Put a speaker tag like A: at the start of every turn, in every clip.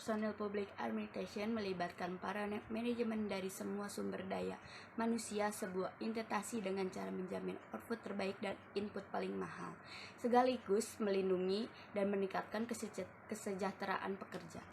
A: Personal Public Administration melibatkan para manajemen dari semua sumber daya manusia, sebuah investasi dengan cara menjamin output terbaik dan input paling mahal, sekaligus melindungi dan meningkatkan kesejahteraan pekerja.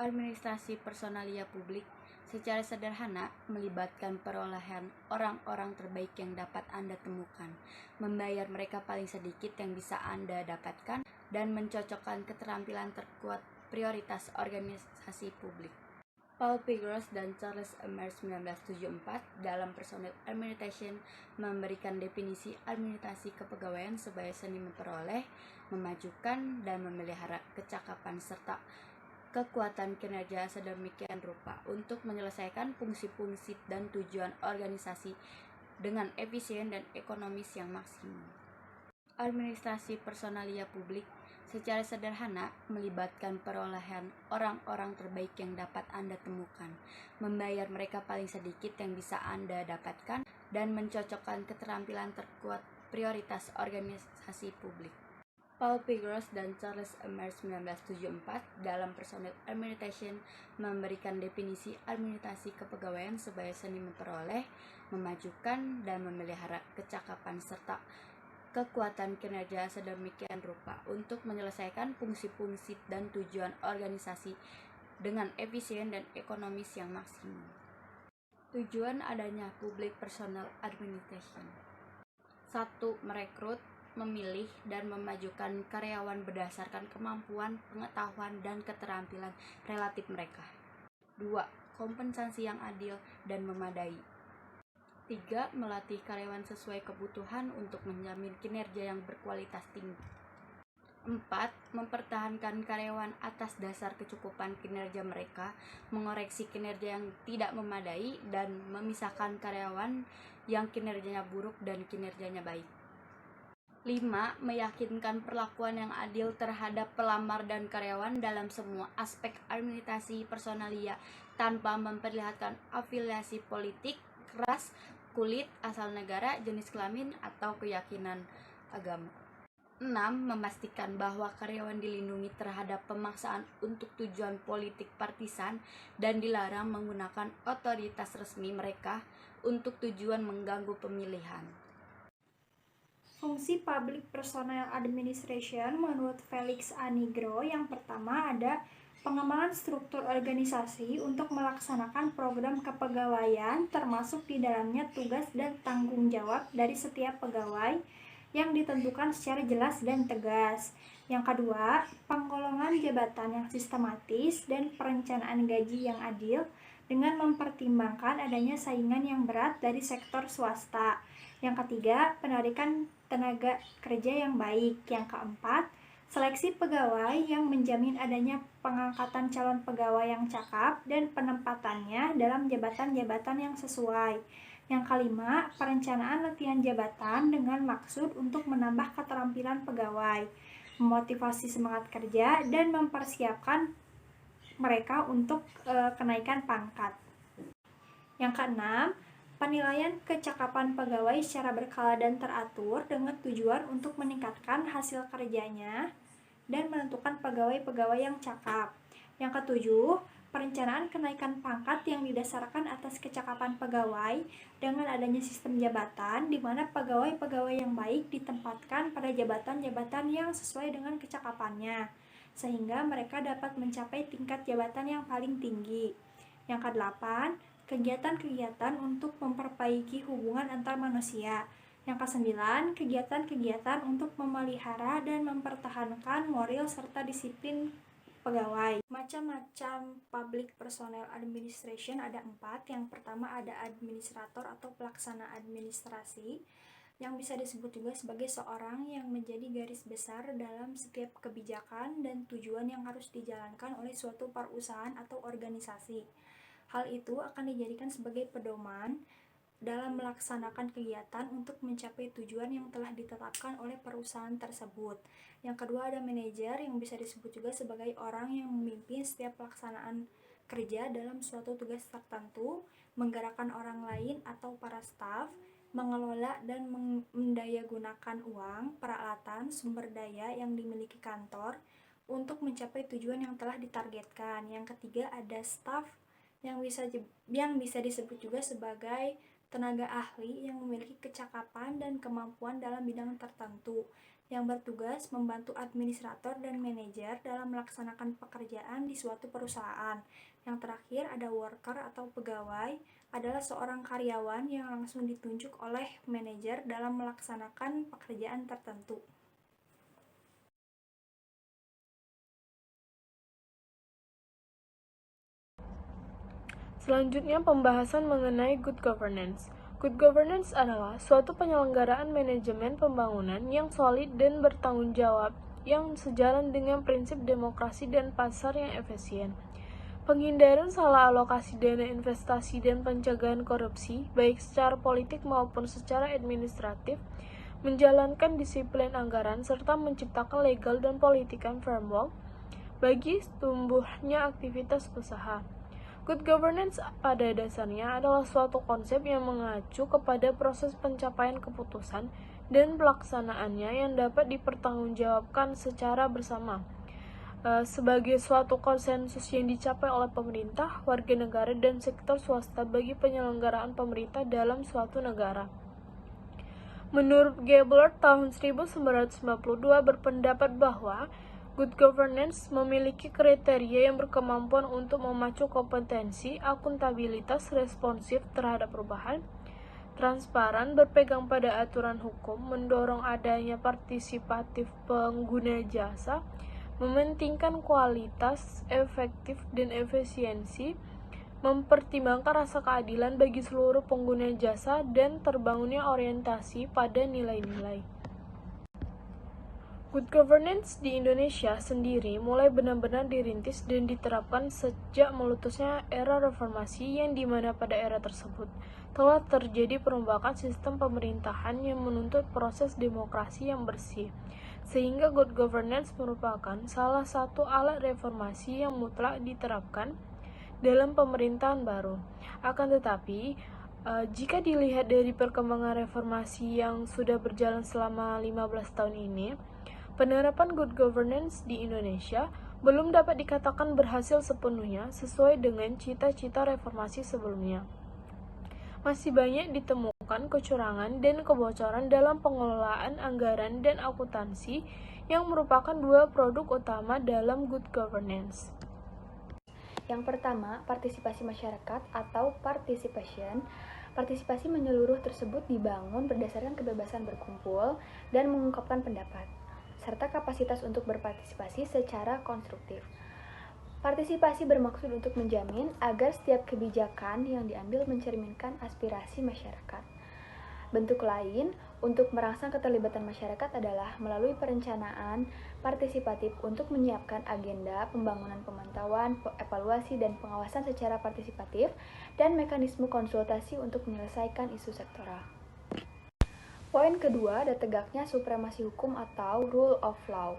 A: Administrasi personalia publik secara sederhana melibatkan perolehan orang-orang terbaik yang dapat Anda temukan, membayar mereka paling sedikit yang bisa Anda dapatkan, dan mencocokkan keterampilan terkuat prioritas organisasi publik. Paul Pigros dan Charles Emer 1974 dalam Personal Administration memberikan definisi administrasi kepegawaian sebagai seni memperoleh, memajukan, dan memelihara kecakapan serta kekuatan kinerja sedemikian rupa untuk menyelesaikan fungsi-fungsi dan tujuan organisasi dengan efisien dan ekonomis yang maksimum. Administrasi personalia publik secara sederhana melibatkan perolehan orang-orang terbaik yang dapat Anda temukan, membayar mereka paling sedikit yang bisa Anda dapatkan, dan mencocokkan keterampilan terkuat prioritas organisasi publik. Paul Pigros dan Charles Emer 1974 dalam Personal Administration memberikan definisi administrasi kepegawaian sebagai seni memperoleh, memajukan, dan memelihara kecakapan serta kekuatan kinerja sedemikian rupa untuk menyelesaikan fungsi-fungsi dan tujuan organisasi dengan efisien dan ekonomis yang maksimum. Tujuan adanya Public Personal Administration: 1. Merekrut, memilih, dan memajukan karyawan berdasarkan kemampuan, pengetahuan, dan keterampilan relatif mereka. 2. Kompensasi yang adil dan memadai. 3. Melatih karyawan sesuai kebutuhan untuk menjamin kinerja yang berkualitas tinggi. 4. Mempertahankan karyawan atas dasar kecukupan kinerja mereka, mengoreksi kinerja yang tidak memadai, dan memisahkan karyawan yang kinerjanya buruk dan kinerjanya baik. 5. Meyakinkan perlakuan yang adil terhadap pelamar dan karyawan dalam semua aspek administrasi personalia tanpa memperlihatkan afiliasi politik, ras, kulit, asal negara, jenis kelamin, atau keyakinan agama. 6. Memastikan bahwa karyawan dilindungi terhadap pemaksaan untuk tujuan politik partisan dan dilarang menggunakan otoritas resmi mereka untuk tujuan mengganggu pemilihan.
B: Fungsi Public Personnel Administration menurut Felix A. Nigro yang pertama ada pengembangan struktur organisasi untuk melaksanakan program kepegawaian, termasuk di dalamnya tugas dan tanggung jawab dari setiap pegawai yang ditentukan secara jelas dan tegas. Yang kedua, penggolongan jabatan yang sistematis dan perencanaan gaji yang adil dengan mempertimbangkan adanya saingan yang berat dari sektor swasta. Yang ketiga, penarikan tenaga kerja yang baik. Yang keempat, seleksi pegawai yang menjamin adanya pengangkatan calon pegawai yang cakap dan penempatannya dalam jabatan-jabatan yang sesuai. Yang kelima, perencanaan latihan jabatan dengan maksud untuk menambah keterampilan pegawai, memotivasi semangat kerja, dan mempersiapkan mereka untuk kenaikan pangkat. Yang keenam, penilaian kecakapan pegawai secara berkala dan teratur dengan tujuan untuk meningkatkan hasil kerjanya dan menentukan pegawai-pegawai yang cakap. Yang ketujuh, perencanaan kenaikan pangkat yang didasarkan atas kecakapan pegawai dengan adanya sistem jabatan di mana pegawai-pegawai yang baik ditempatkan pada jabatan-jabatan yang sesuai dengan kecakapannya, sehingga mereka dapat mencapai tingkat jabatan yang paling tinggi. Yang kedelapan, kegiatan-kegiatan untuk memperbaiki hubungan antar manusia. Yang kesembilan, kegiatan-kegiatan untuk memelihara dan mempertahankan moral serta disiplin pegawai. Macam-macam Public Personnel Administration ada 4. Yang pertama ada administrator atau pelaksana administrasi, yang bisa disebut juga sebagai seorang yang menjadi garis besar dalam setiap kebijakan dan tujuan yang harus dijalankan oleh suatu perusahaan atau organisasi. Hal itu akan dijadikan sebagai pedoman dalam melaksanakan kegiatan untuk mencapai tujuan yang telah ditetapkan oleh perusahaan tersebut. Yang kedua ada manajer, yang bisa disebut juga sebagai orang yang memimpin setiap pelaksanaan kerja dalam suatu tugas tertentu, menggerakkan orang lain atau para staf, mengelola dan mendayagunakan uang, peralatan, sumber daya yang dimiliki kantor untuk mencapai tujuan yang telah ditargetkan. Yang ketiga ada staff yang bisa disebut juga sebagai tenaga ahli yang memiliki kecakapan dan kemampuan dalam bidang tertentu, yang bertugas membantu administrator dan manajer dalam melaksanakan pekerjaan di suatu perusahaan. Yang terakhir ada worker atau pegawai, adalah seorang karyawan yang langsung ditunjuk oleh manajer dalam melaksanakan pekerjaan tertentu.
C: Selanjutnya pembahasan mengenai good governance. Good governance adalah suatu penyelenggaraan manajemen pembangunan yang solid dan bertanggung jawab, yang sejalan dengan prinsip demokrasi dan pasar yang efisien. Penghindaran salah alokasi dana investasi dan pencegahan korupsi, baik secara politik maupun secara administratif, menjalankan disiplin anggaran, serta menciptakan legal dan political framework bagi tumbuhnya aktivitas usaha. Good governance pada dasarnya adalah suatu konsep yang mengacu kepada proses pencapaian keputusan dan pelaksanaannya yang dapat dipertanggungjawabkan secara bersama sebagai suatu konsensus yang dicapai oleh pemerintah, warga negara, dan sektor swasta bagi penyelenggaraan pemerintah dalam suatu negara. Menurut Gebler tahun 1992 berpendapat bahwa good governance memiliki kriteria yang berkemampuan untuk memacu kompetensi, akuntabilitas, responsif terhadap perubahan, transparan, berpegang pada aturan hukum, mendorong adanya partisipatif pengguna jasa, mementingkan kualitas, efektif, dan efisiensi, mempertimbangkan rasa keadilan bagi seluruh pengguna jasa, dan terbangunnya orientasi pada nilai-nilai. Good governance di Indonesia sendiri mulai benar-benar dirintis dan diterapkan sejak meletusnya era reformasi, yang dimana pada era tersebut telah terjadi perombakan sistem pemerintahan yang menuntut proses demokrasi yang bersih, sehingga good governance merupakan salah satu alat reformasi yang mutlak diterapkan dalam pemerintahan baru. Akan tetapi, jika dilihat dari perkembangan reformasi yang sudah berjalan selama 15 tahun ini, penerapan good governance di Indonesia belum dapat dikatakan berhasil sepenuhnya sesuai dengan cita-cita reformasi sebelumnya. Masih banyak ditemukan kecurangan dan kebocoran dalam pengelolaan anggaran dan akuntansi yang merupakan dua produk utama dalam good governance.
A: Yang pertama, partisipasi masyarakat atau participation. Partisipasi menyeluruh tersebut dibangun berdasarkan kebebasan berkumpul dan mengungkapkan pendapat, serta kapasitas untuk berpartisipasi secara konstruktif. Partisipasi bermaksud untuk menjamin agar setiap kebijakan yang diambil mencerminkan aspirasi masyarakat. Bentuk lain untuk merangsang keterlibatan masyarakat adalah melalui perencanaan partisipatif untuk menyiapkan agenda pembangunan, pemantauan, evaluasi, dan pengawasan secara partisipatif, dan mekanisme konsultasi untuk menyelesaikan isu sektoral. Poin kedua ada tegaknya supremasi hukum atau rule of law.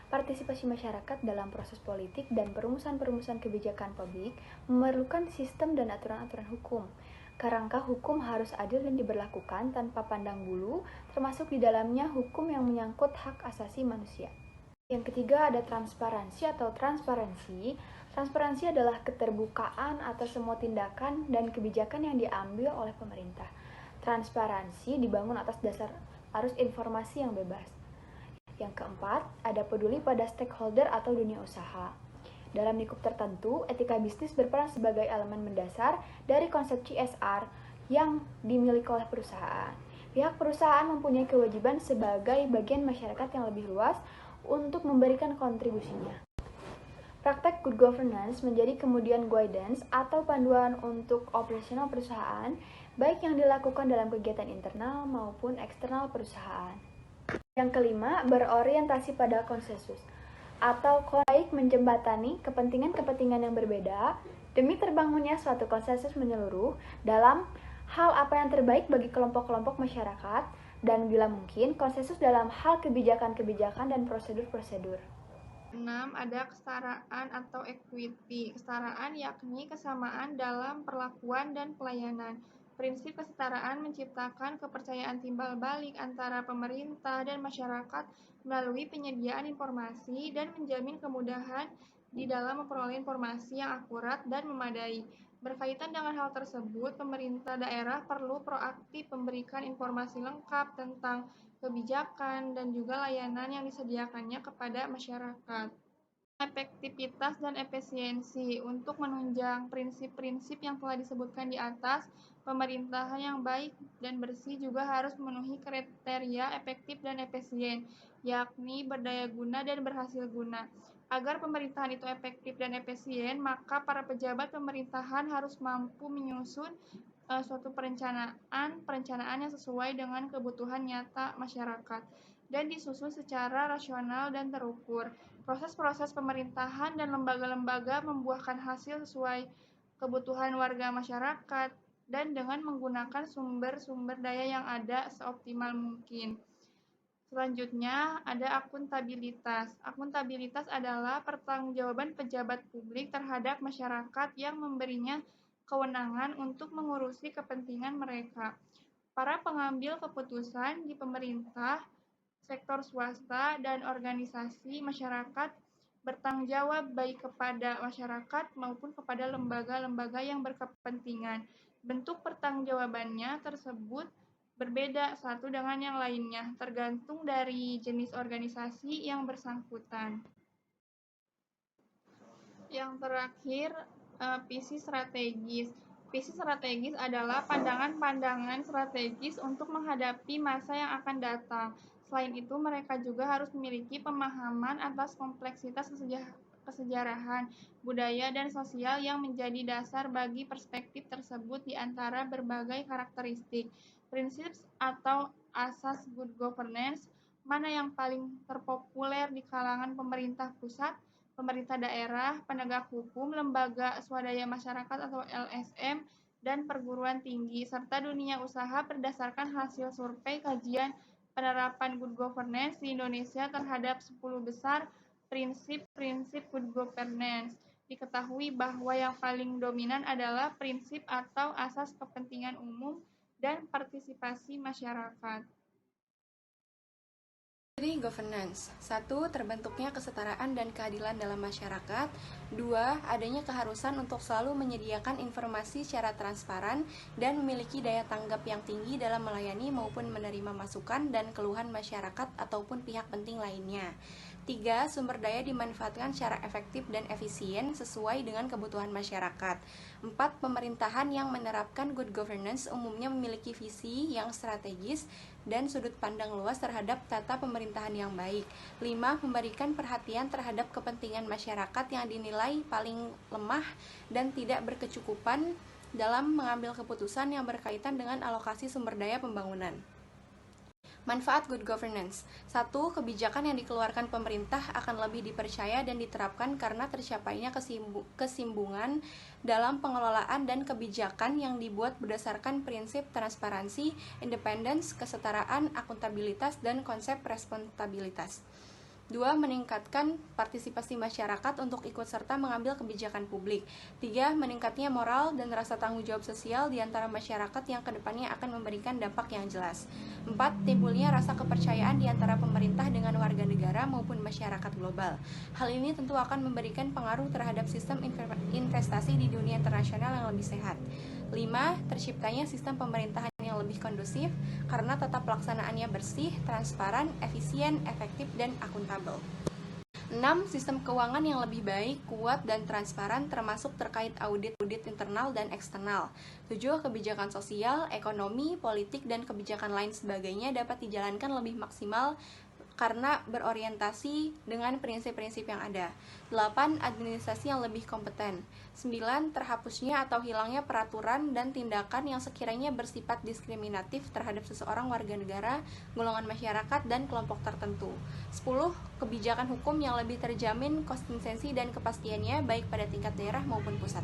A: Partisipasi masyarakat dalam proses politik dan perumusan kebijakan publik memerlukan sistem dan aturan-aturan hukum. Kerangka hukum harus adil dan diberlakukan tanpa pandang bulu, termasuk di dalamnya hukum yang menyangkut hak asasi manusia. Yang ketiga ada transparansi atau transparansi. Transparansi adalah keterbukaan atas semua tindakan dan kebijakan yang diambil oleh pemerintah. Transparansi dibangun atas dasar arus informasi yang bebas. Yang keempat, ada peduli pada stakeholder atau dunia usaha. Dalam lingkup tertentu, etika bisnis berperan sebagai elemen mendasar dari konsep CSR yang dimiliki oleh perusahaan. Pihak perusahaan mempunyai kewajiban sebagai bagian masyarakat yang lebih luas untuk memberikan kontribusinya. Praktek good governance menjadi kemudian guidance atau panduan untuk operasional perusahaan, baik yang dilakukan dalam kegiatan internal maupun eksternal perusahaan. Yang kelima, berorientasi pada konsensus atau baik menjembatani kepentingan-kepentingan yang berbeda demi terbangunnya suatu konsensus menyeluruh dalam hal apa yang terbaik bagi kelompok-kelompok masyarakat, dan bila mungkin konsensus dalam hal kebijakan-kebijakan dan prosedur-prosedur.
D: 6. Ada kesetaraan atau equity. Kesetaraan yakni kesamaan dalam perlakuan dan pelayanan. Prinsip kesetaraan menciptakan kepercayaan timbal balik antara pemerintah dan masyarakat melalui penyediaan informasi dan menjamin kemudahan di dalam memperoleh informasi yang akurat dan memadai. Berkaitan dengan hal tersebut, pemerintah daerah perlu proaktif memberikan informasi lengkap tentang kebijakan dan juga layanan yang disediakannya kepada masyarakat. Efektivitas dan efisiensi. Untuk menunjang prinsip-prinsip yang telah disebutkan di atas, pemerintahan yang baik dan bersih juga harus memenuhi kriteria efektif dan efisien, yakni berdaya guna dan berhasil guna. Agar pemerintahan itu efektif dan efisien, maka para pejabat pemerintahan harus mampu menyusun suatu perencanaan yang sesuai dengan kebutuhan nyata masyarakat dan disusun secara rasional dan terukur. Proses-proses pemerintahan dan lembaga-lembaga membuahkan hasil sesuai kebutuhan warga masyarakat dan dengan menggunakan sumber-sumber daya yang ada seoptimal mungkin. Selanjutnya, ada akuntabilitas. Akuntabilitas adalah pertanggungjawaban pejabat publik terhadap masyarakat yang memberinya kewenangan untuk mengurusi kepentingan mereka. Para pengambil keputusan di pemerintah, sektor swasta, dan organisasi masyarakat bertanggung jawab baik kepada masyarakat maupun kepada lembaga-lembaga yang berkepentingan. Bentuk pertanggungjawabannya tersebut berbeda satu dengan yang lainnya, tergantung dari jenis organisasi yang bersangkutan. Yang terakhir, visi strategis. Visi strategis adalah pandangan-pandangan strategis untuk menghadapi masa yang akan datang. Selain itu, mereka juga harus memiliki pemahaman atas kompleksitas kesejarahan, budaya, dan sosial yang menjadi dasar bagi perspektif tersebut di antara berbagai karakteristik. Prinsip atau asas good governance, mana yang paling terpopuler di kalangan pemerintah pusat, pemerintah daerah, penegak hukum, lembaga swadaya masyarakat atau LSM, dan perguruan tinggi, serta dunia usaha berdasarkan hasil survei kajian penerapan good governance di Indonesia terhadap 10 besar prinsip-prinsip good governance. Diketahui bahwa yang paling dominan adalah prinsip atau asas kepentingan umum dan partisipasi masyarakat.
A: Ciri governance. 1. Terbentuknya kesetaraan dan keadilan dalam masyarakat. 2. Adanya keharusan untuk selalu menyediakan informasi secara transparan dan memiliki daya tanggap yang tinggi dalam melayani maupun menerima masukan dan keluhan masyarakat ataupun pihak penting lainnya. 3. Sumber daya dimanfaatkan secara efektif dan efisien sesuai dengan kebutuhan masyarakat. 4. Pemerintahan yang menerapkan good governance umumnya memiliki visi yang strategis dan sudut pandang luas terhadap tata pemerintahan yang baik. 5. Memberikan perhatian terhadap kepentingan masyarakat yang dinilai paling lemah dan tidak berkecukupan dalam mengambil keputusan yang berkaitan dengan alokasi sumber daya pembangunan. Manfaat good governance. 1. Kebijakan yang dikeluarkan pemerintah akan lebih dipercaya dan diterapkan karena tercapainya kesinambungan dalam pengelolaan dan kebijakan yang dibuat berdasarkan prinsip transparansi, independence, kesetaraan, akuntabilitas, dan konsep responsabilitas. 2. Meningkatkan partisipasi masyarakat untuk ikut serta mengambil kebijakan publik. 3. Meningkatnya moral dan rasa tanggung jawab sosial di antara masyarakat yang kedepannya akan memberikan dampak yang jelas. 4. Timbulnya rasa kepercayaan di antara pemerintah dengan warga negara maupun masyarakat global. Hal ini tentu akan memberikan pengaruh terhadap sistem investasi di dunia internasional yang lebih sehat. 5. Terciptanya sistem pemerintahan yang lebih kondusif karena tata pelaksanaannya bersih, transparan, efisien, efektif, dan akuntabel. 6. Sistem keuangan yang lebih baik, kuat, dan transparan termasuk terkait audit internal dan eksternal. 7. Kebijakan sosial, ekonomi, politik, dan kebijakan lain sebagainya dapat dijalankan lebih maksimal karena berorientasi dengan prinsip-prinsip yang ada. 8. Administrasi yang lebih kompeten. 9. Terhapusnya atau hilangnya peraturan dan tindakan yang sekiranya bersifat diskriminatif terhadap seseorang warga negara, golongan masyarakat, dan kelompok tertentu. 10. Kebijakan hukum yang lebih terjamin konsistensi dan kepastiannya baik pada tingkat daerah maupun pusat.